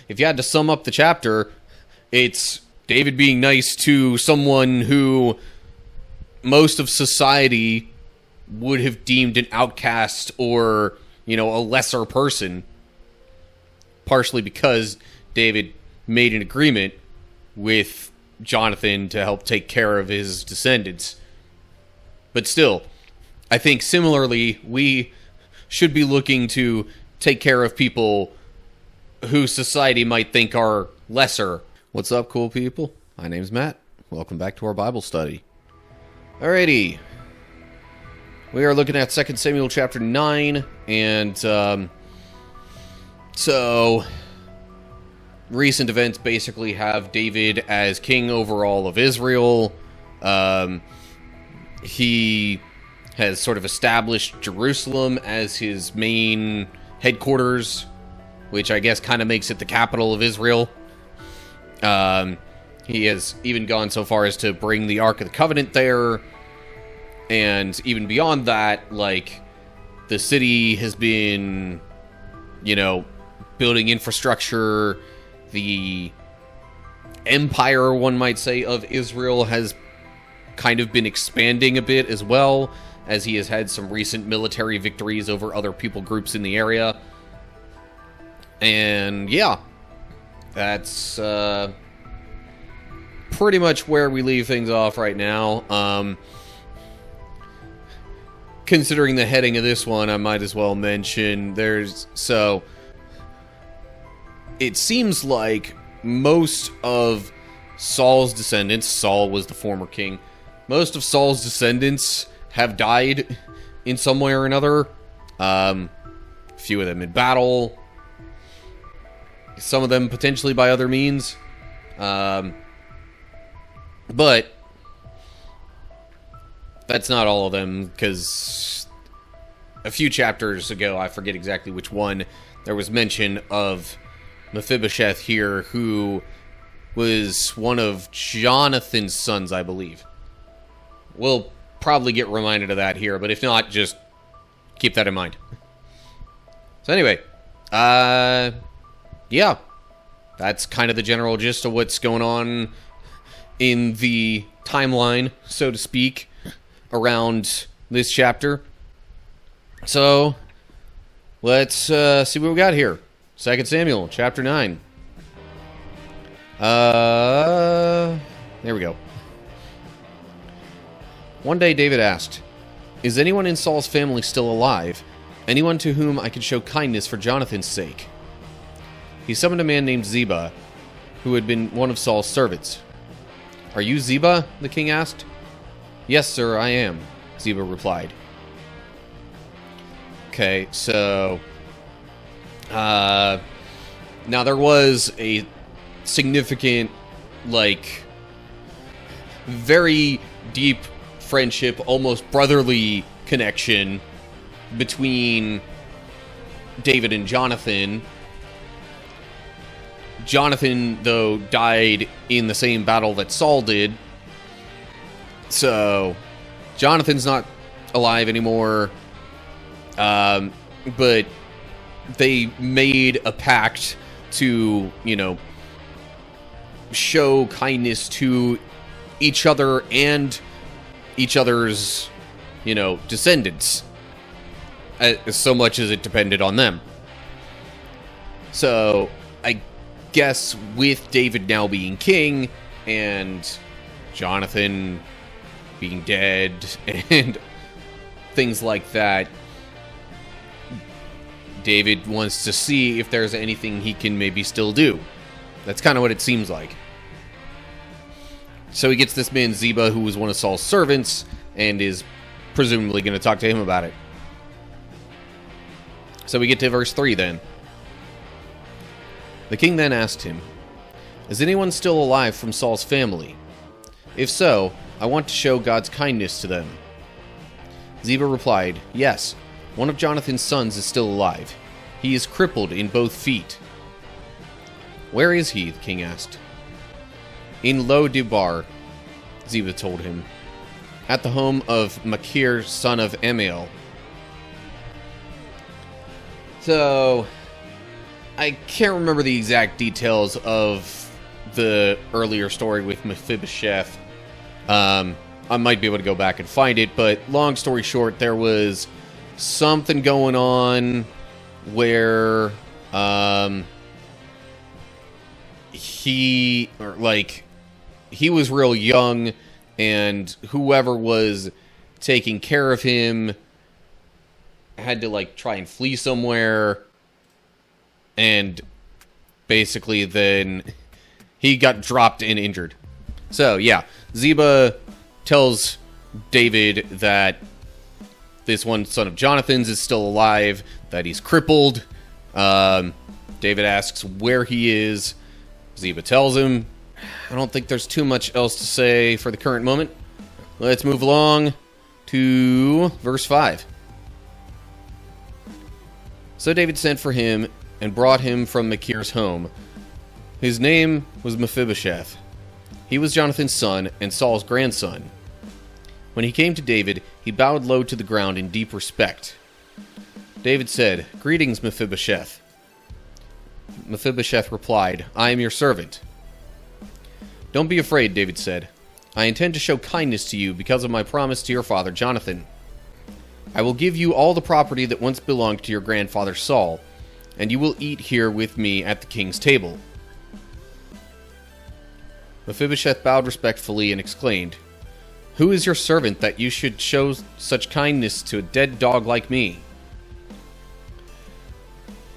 if you had to sum up the chapter, it's David being nice to someone who most of society would have deemed an outcast or, a lesser person. Partially because David made an agreement with Jonathan to help take care of his descendants. But still, I think similarly, we should be looking to take care of people who society might think are lesser. What's up, cool people? My name's Matt. Welcome back to our Bible study. Alrighty. We are looking at 2 Samuel chapter 9, and so recent events basically have David as king over all of Israel. He has sort of established Jerusalem as his main headquarters, which I guess kind of makes it the capital of Israel. He has even gone so far as to bring the Ark of the Covenant there. And even beyond that, the city has been, building infrastructure. The empire, one might say, of Israel has kind of been expanding a bit as well, as he has had some recent military victories over other people groups in the area. And yeah, that's pretty much where we leave things off right now. Considering the heading of this one, I might as well mention it seems like most of Saul's descendants, Saul was the former king, most of Saul's descendants have died in some way or another. A few of them in battle, some of them potentially by other means. But that's not all of them, because a few chapters ago, I forget exactly which one, there was mention of Mephibosheth here, who was one of Jonathan's sons, I believe. We'll probably get reminded of that here, but if not, just keep that in mind. So anyway, yeah, that's kind of the general gist of what's going on in the timeline, so to speak, around this chapter. So let's see what we got here. 2 Samuel chapter 9. There we go. One day David asked, "Is anyone in Saul's family still alive? Anyone to whom I could show kindness for Jonathan's sake?" He summoned a man named Ziba, who had been one of Saul's servants. "Are you Ziba?" the king asked. "Yes, sir, I am," Ziba replied. Okay, so now there was a significant, very deep friendship, almost brotherly connection between David and Jonathan. Jonathan, though, died in the same battle that Saul did. So, Jonathan's not alive anymore. But they made a pact to, show kindness to each other and each other's, descendants. So much as it depended on them. So, I guess with David now being king and Jonathan being dead and things like that, David wants to see if there's anything he can maybe still do. That's kind of what it seems like. So he gets this man Ziba, who was one of Saul's servants, and is presumably going to talk to him about it. So we get to verse 3 then. The king then asked him, "Is anyone still alive from Saul's family? If so, I want to show God's kindness to them." Ziba replied, "Yes, one of Jonathan's sons is still alive. He is crippled in both feet." "Where is he?" the king asked. "In Lo-debar," Ziba told him, "at the home of Machir, son of Amiel." So, I can't remember the exact details of the earlier story with Mephibosheth. I might be able to go back and find it, but long story short, there was something going on where he was real young, and whoever was taking care of him had to try and flee somewhere, and basically then he got dropped and injured. So yeah, Ziba tells David that this one son of Jonathan's is still alive, that he's crippled. David asks where he is. Ziba tells him. I don't think there's too much else to say for the current moment. Let's move along to verse 5. So David sent for him and brought him from Machir's home. His name was Mephibosheth. He was Jonathan's son and Saul's grandson. When he came to David, he bowed low to the ground in deep respect. David said, "Greetings, Mephibosheth." Mephibosheth replied, "I am your servant." "Don't be afraid," David said. "I intend to show kindness to you because of my promise to your father Jonathan. I will give you all the property that once belonged to your grandfather Saul, and you will eat here with me at the king's table." Mephibosheth bowed respectfully and exclaimed, "Who is your servant that you should show such kindness to a dead dog like me?"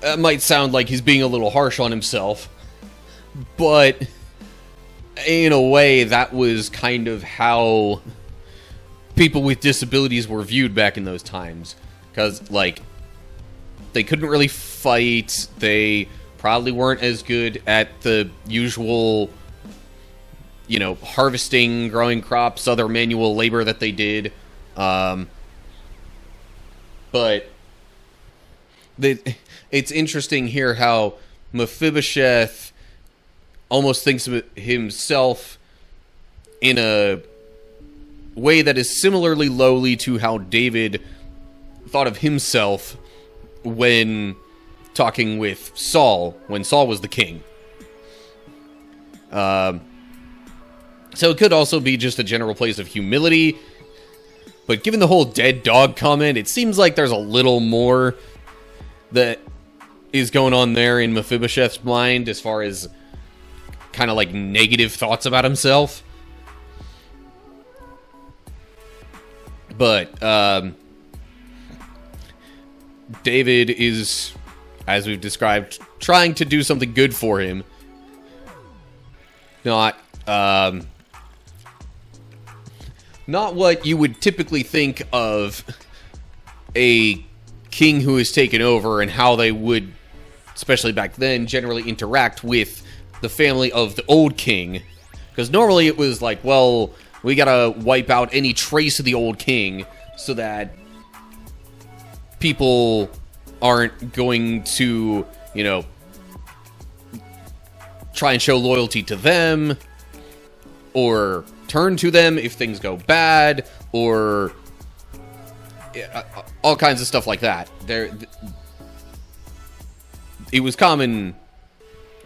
That might sound like he's being a little harsh on himself, but in a way, that was kind of how people with disabilities were viewed back in those times. Because, they couldn't really fight, they probably weren't as good at the usual, harvesting, growing crops, other manual labor that they did. But it's interesting here how Mephibosheth almost thinks of himself in a way that is similarly lowly to how David thought of himself when talking with Saul, when Saul was the king. So it could also be just a general place of humility, but given the whole dead dog comment, it seems like there's a little more that is going on there in Mephibosheth's mind as far as kind of negative thoughts about himself. But David is, as we've described, trying to do something good for him. Not what you would typically think of a king who has taken over and how they would, especially back then, generally interact with the family of the old king. Because normally it was we gotta wipe out any trace of the old king so that people aren't going to, try and show loyalty to them or turn to them if things go bad, or all kinds of stuff like that. It was common,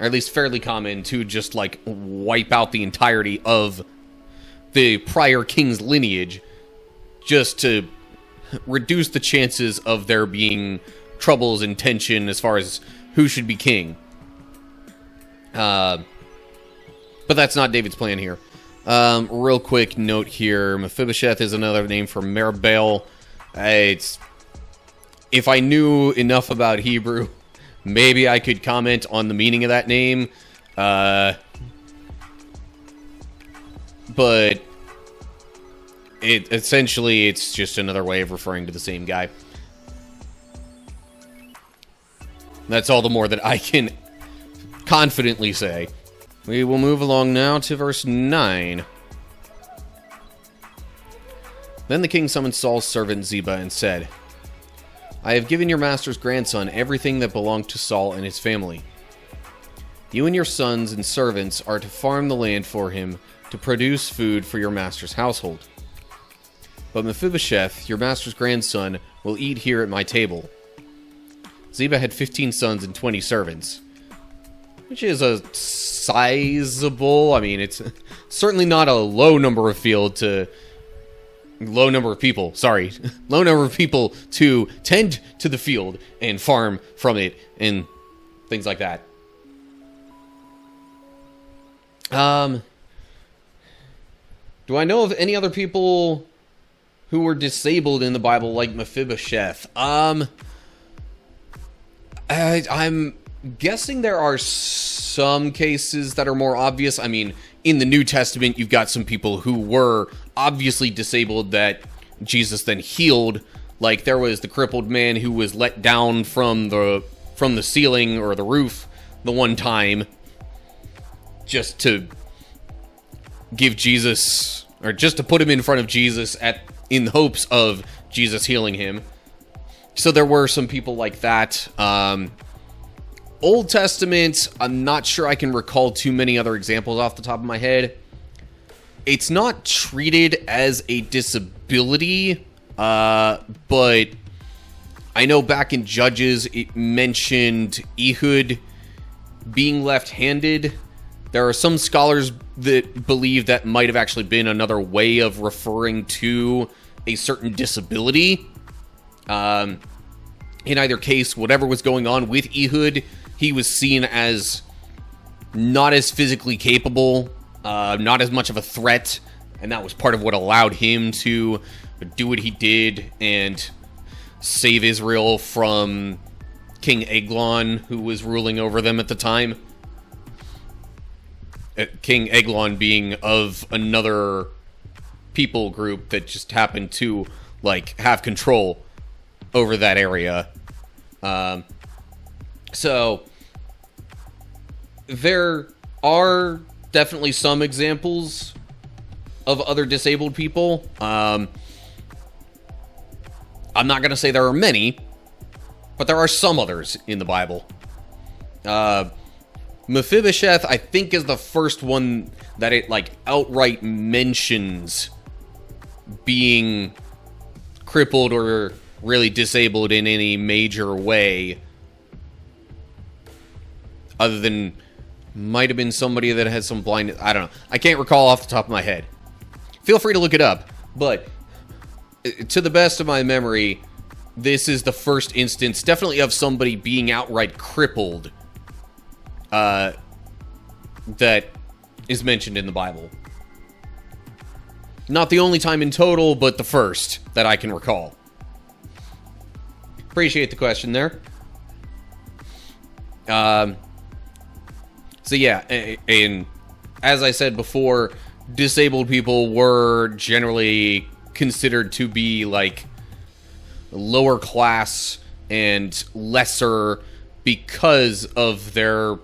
or at least fairly common, to just wipe out the entirety of the prior king's lineage just to reduce the chances of there being troubles and tension as far as who should be king. But that's not David's plan here. Real quick note here. Mephibosheth is another name for Meribel. If I knew enough about Hebrew, maybe I could comment on the meaning of that name. But it's just another way of referring to the same guy. That's all the more that I can confidently say. We will move along now to verse 9. Then the king summoned Saul's servant Ziba and said, "I have given your master's grandson everything that belonged to Saul and his family. You and your sons and servants are to farm the land for him to produce food for your master's household. But Mephibosheth, your master's grandson, will eat here at my table." Ziba had 15 sons and 20 servants. which is a sizable, I mean, it's certainly not a low number of people, low number of people to tend to the field and farm from it and things like that. Do I know of any other people who were disabled in the Bible like Mephibosheth? I'm guessing there are some cases that are more obvious. I mean, in the New Testament, you've got some people who were obviously disabled that Jesus then healed. Like, there was the crippled man who was let down from the ceiling or the roof the one time just to give Jesus, or just to put him in front of Jesus in hopes of Jesus healing him. So there were some people like that. Old Testament, I'm not sure I can recall too many other examples off the top of my head. It's not treated as a disability, but I know back in Judges it mentioned Ehud being left-handed. There are some scholars that believe that might have actually been another way of referring to a certain disability. In either case, whatever was going on with Ehud, he was seen as not as physically capable, not as much of a threat, and that was part of what allowed him to do what he did and save Israel from King Eglon, who was ruling over them at the time. King Eglon being of another people group that just happened to, like, have control over that area. So there are definitely some examples of other disabled people. I'm not going to say there are many, but there are some others in the Bible. Mephibosheth, I think, is the first one that it, like, outright mentions being crippled or really disabled in any major way. Other than, might have been somebody that had some blindness. I don't know. I can't recall off the top of my head. Feel free to look it up. But, to the best of my memory, this is the first instance, definitely, of somebody being outright crippled that is mentioned in the Bible. Not the only time in total, but the first that I can recall. Appreciate the question there. So yeah, and as I said before, disabled people were generally considered to be like lower class and lesser because of their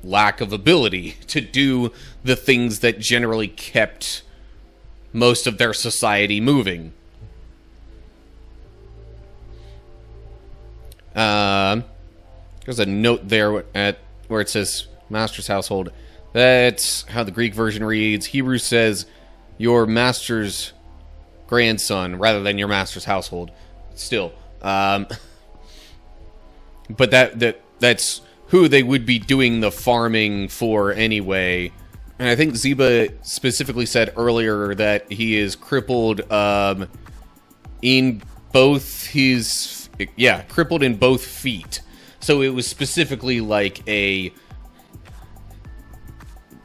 lack of ability to do the things that generally kept most of their society moving. There's a note there at where it says master's household. That's how the Greek version reads. Hebrew says your master's grandson rather than your master's household. Still, but that's who they would be doing the farming for anyway. And I think Ziba specifically said earlier that he is crippled in both his... Yeah, crippled in both feet. So it was specifically like a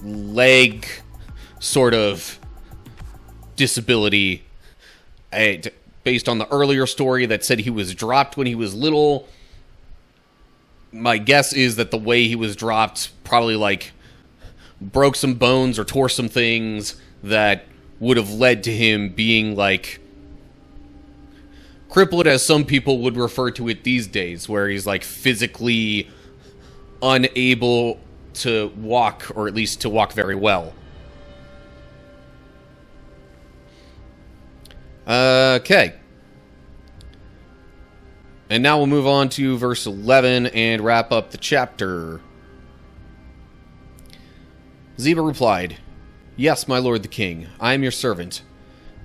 leg sort of disability. Based on the earlier story that said he was dropped when he was little. My guess is that the way he was dropped probably like broke some bones or tore some things that would have led to him being like crippled, as some people would refer to it these days, where he's like physically unable to walk, or at least to walk very well. Okay. And now we'll move on to verse 11 and wrap up the chapter. Ziba replied, "Yes, my lord the king, I am your servant,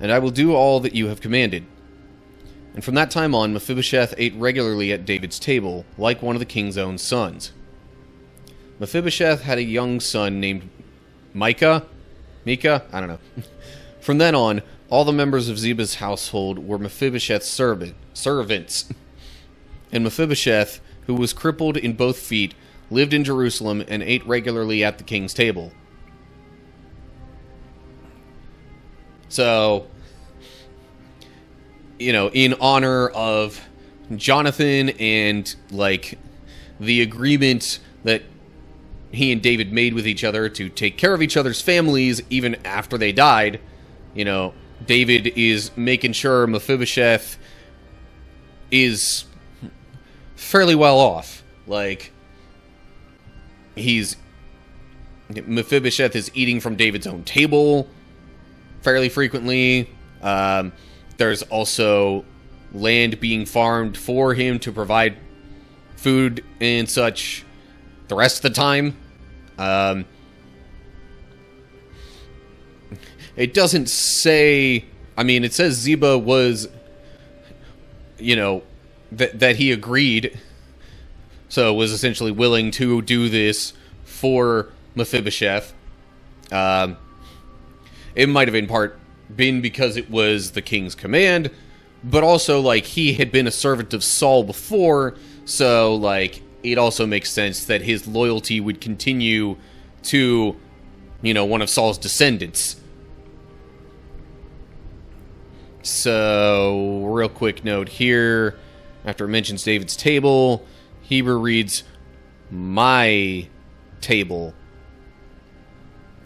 and I will do all that you have commanded." And from that time on, Mephibosheth ate regularly at David's table, like one of the king's own sons. Mephibosheth had a young son named Micah? Micah? I don't know. From then on, all the members of Ziba's household were Mephibosheth's servants. And Mephibosheth, who was crippled in both feet, lived in Jerusalem and ate regularly at the king's table. So, in honor of Jonathan and, the agreement that he and David made with each other to take care of each other's families even after they died, David is making sure Mephibosheth is fairly well off. Mephibosheth is eating from David's own table fairly frequently. There's also land being farmed for him to provide food and such the rest of the time. It doesn't say... it says Ziba was, that he agreed, so was essentially willing to do this for Mephibosheth. It might have in part been because it was the king's command, but also, he had been a servant of Saul before, so, it also makes sense that his loyalty would continue to, one of Saul's descendants. So, real quick note here, after it mentions David's table, Hebrew reads, my table.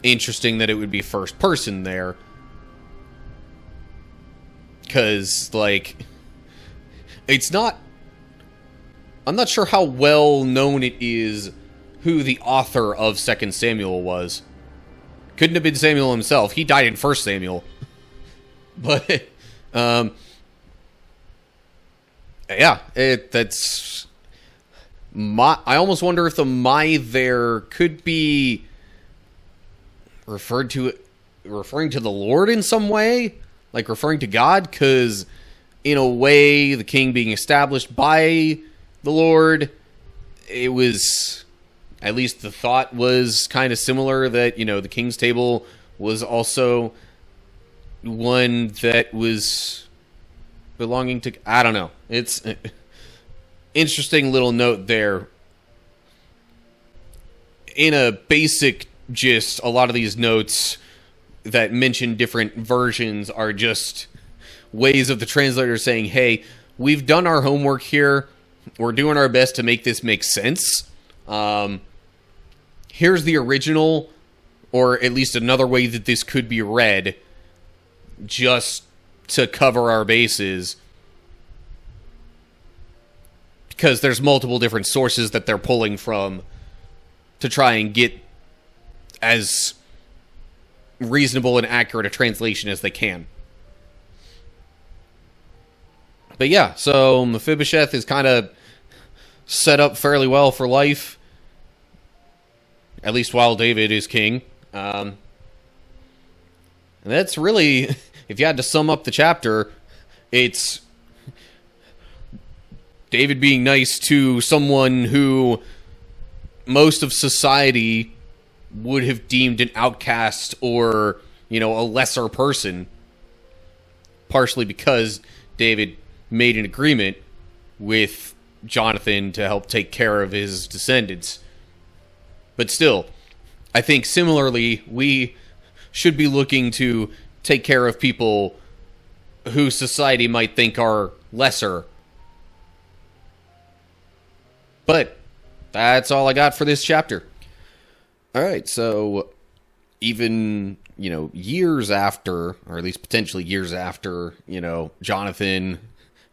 Interesting that it would be first person there. Because, it's not... I'm not sure how well known it is who the author of 2 Samuel was. Couldn't have been Samuel himself. He died in 1 Samuel. But, yeah, that's... I almost wonder if the "my" there could be referring to the Lord in some way, referring to God, because in a way, the king being established by the Lord, it was, at least the thought was kind of similar, that, the king's table was also one that was belonging to, I don't know. It's an interesting little note there. In a basic gist, a lot of these notes that mention different versions are just ways of the translator saying, hey, we've done our homework here. We're doing our best to make this make sense. Here's the original, or at least another way that this could be read, just to cover our bases. Because there's multiple different sources that they're pulling from to try and get as reasonable and accurate a translation as they can. But yeah, so Mephibosheth is kind of set up fairly well for life, at least while David is king. And that's really, if you had to sum up the chapter, it's David being nice to someone who most of society would have deemed an outcast or, a lesser person, partially because David made an agreement with Jonathan to help take care of his descendants. But still, I think similarly, we should be looking to take care of people who society might think are lesser. But that's all I got for this chapter. All right, so even, years after, or at least potentially years after, Jonathan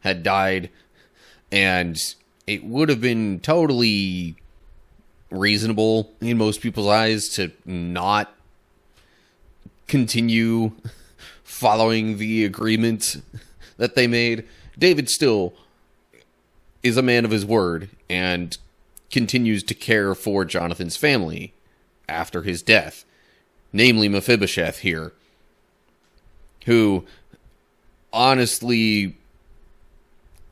had died, and it would have been totally reasonable in most people's eyes to not continue following the agreement that they made. David still is a man of his word and continues to care for Jonathan's family after his death, namely Mephibosheth here, who honestly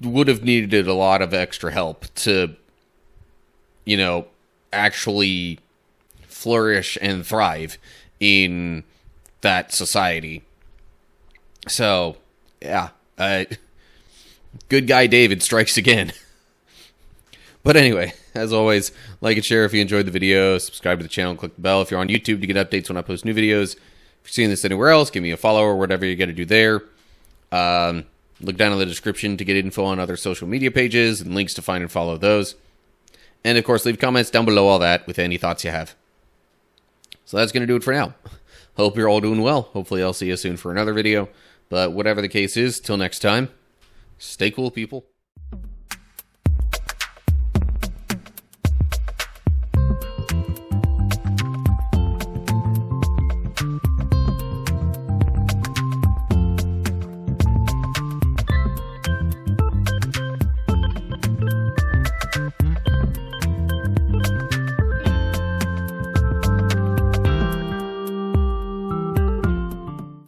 would have needed a lot of extra help to, actually flourish and thrive in that society. So, yeah, good guy David strikes again. But anyway, as always, like and share if you enjoyed the video, subscribe to the channel, click the bell if you're on YouTube to get updates when I post new videos. If you're seeing this anywhere else, give me a follow or whatever you got to do there. Look down in the description to get info on other social media pages and links to find and follow those. And of course, leave comments down below all that with any thoughts you have. So that's going to do it for now. Hope you're all doing well. Hopefully I'll see you soon for another video. But whatever the case is, till next time, stay cool, people.